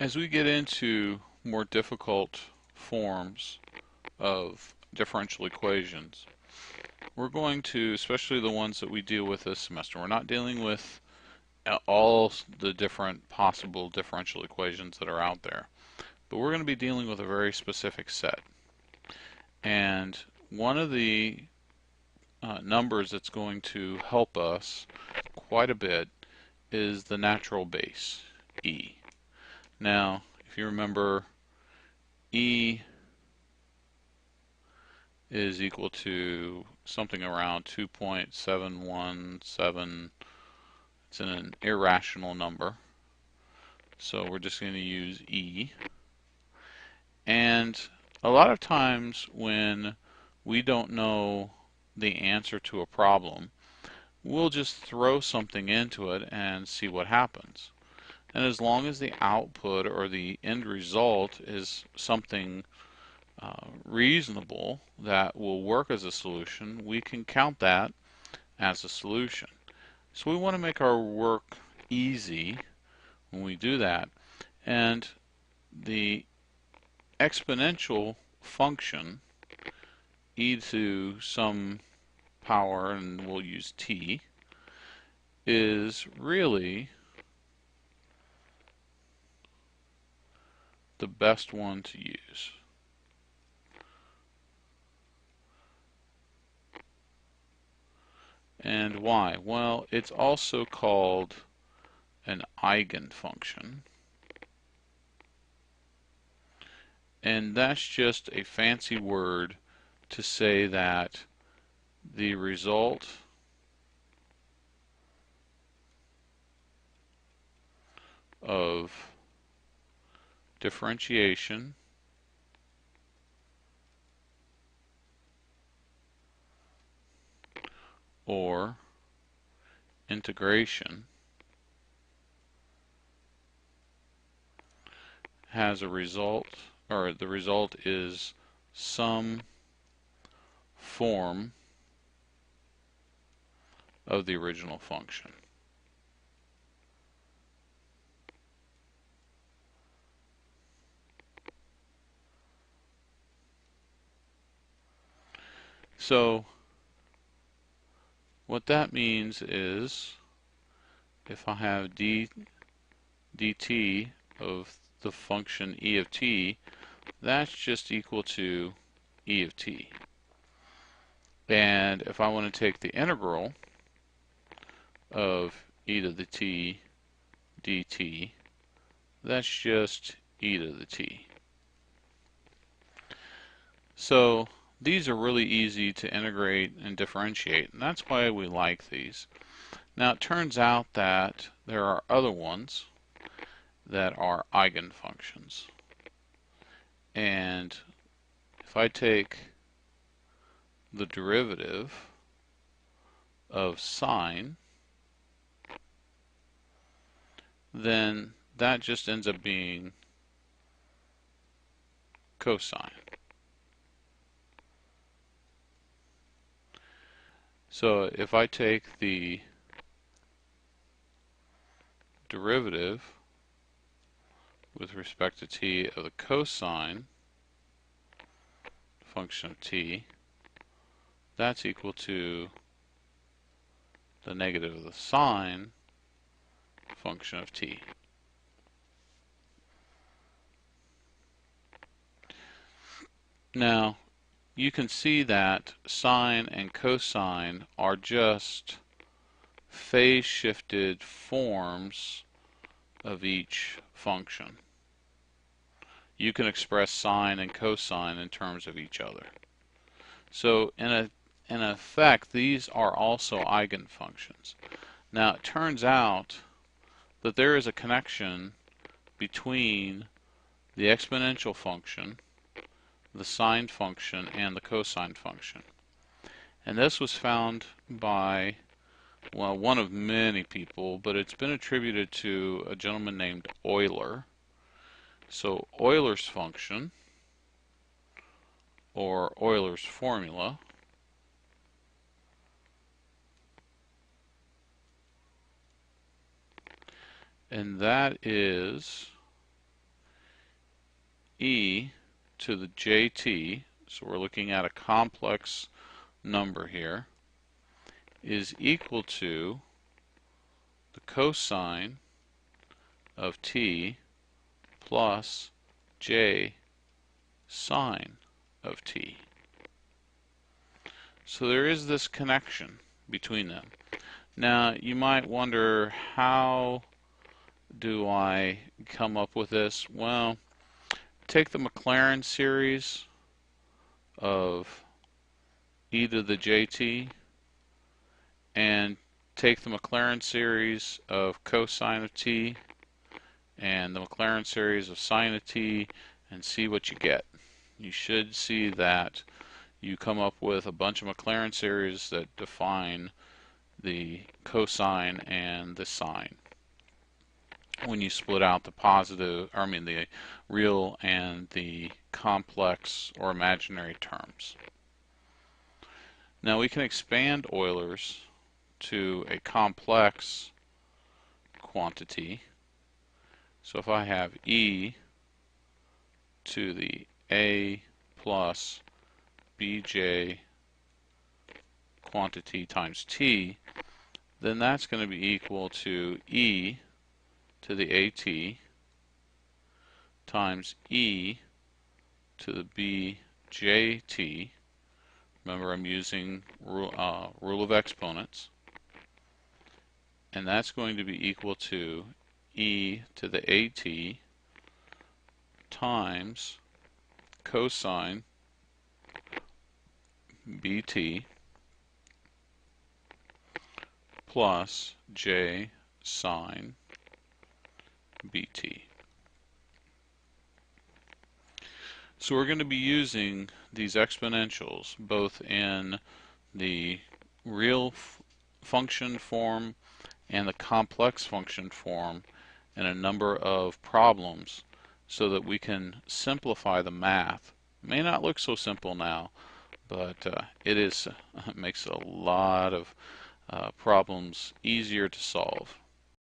As we get into more difficult forms of differential equations, we're going to, especially the ones that we deal with this semester, we're not dealing with all the different possible differential equations that are out there, but we're going to be dealing with a very specific set. And one of the numbers that's going to help us quite a bit is the natural base, e. Now, if you remember, e is equal to something around 2.717. It's an irrational number, so we're just going to use e. And a lot of times when we don't know the answer to a problem, we'll just throw something into it and see what happens. And as long as the output or the end result is something reasonable that will work as a solution, we can count that as a solution. So we want to make our work easy when we do that. And the exponential function, e to some power, and we'll use t, is really the best one to use. And why? Well, it's also called an eigenfunction. And that's just a fancy word to say that the result of differentiation or integration has a result, or the result is some form of the original function. So what that means is if I have dt of the function e of t, that's just equal to e of t. And if I want to take the integral of e to the t dt, that's just e to the t. So these are really easy to integrate and differentiate, and that's why we like these. Now it turns out that there are other ones that are eigenfunctions. And if I take the derivative of sine, then that just ends up being cosine. So if I take the derivative with respect to t of the cosine function of t, that's equal to the negative of the sine function of t. Now, you can see that sine and cosine are just phase-shifted forms of each function. You can express sine and cosine in terms of each other. So in effect, these are also eigenfunctions. Now it turns out that there is a connection between the exponential function, the sine function, and the cosine function. And this was found by, well, one of many people, but it's been attributed to a gentleman named Euler. So Euler's function, or Euler's formula, and that is e to the jt, so we're looking at a complex number here, is equal to the cosine of t plus j sine of t. So there is this connection between them. Now you might wonder, how do I come up with this? Well, take the Maclaurin series of e to the jt and take the Maclaurin series of cosine of t and the Maclaurin series of sine of t and see what you get. You should see that you come up with a bunch of Maclaurin series that define the cosine and the sine when you split out the positive, or I mean the real and the complex or imaginary terms. Now we can expand Euler's to a complex quantity. So if I have e to the a plus bj quantity times t, then that's going to be equal to e to the at times e to the bjt. Remember, I'm using rule of exponents, and that's going to be equal to e to the at times cosine bt plus j sine bt. So we're going to be using these exponentials both in the real function form and the complex function form in a number of problems so that we can simplify the math. It may not look so simple now, but it makes a lot of problems easier to solve.